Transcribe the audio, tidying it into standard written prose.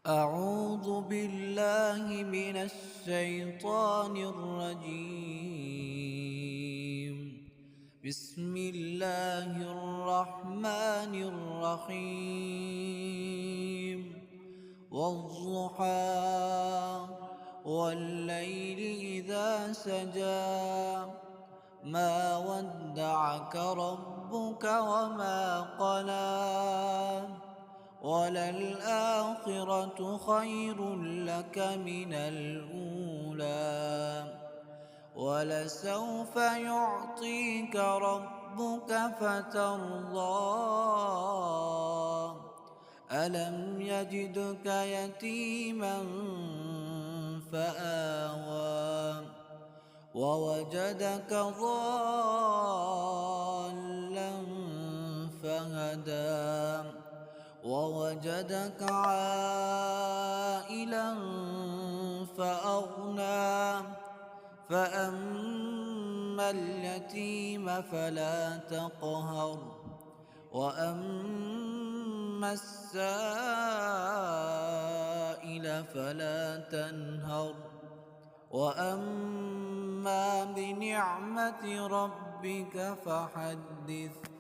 أعوذ بالله من الشيطان الرجيم. بسم الله الرحمن الرحيم. والضحى والليل إذا سجى ما ودعك ربك وما قلى وللآخرة خير لك من الأولى ولسوف يعطيك ربك فترضى ألم يجدك يتيما فآوى ووجدك ضالا فهدى ووجدك عائلا فأغنى فأما اليتيم فلا تقهر وأما السائل فلا تنهر وأما بنعمة ربك فحدث.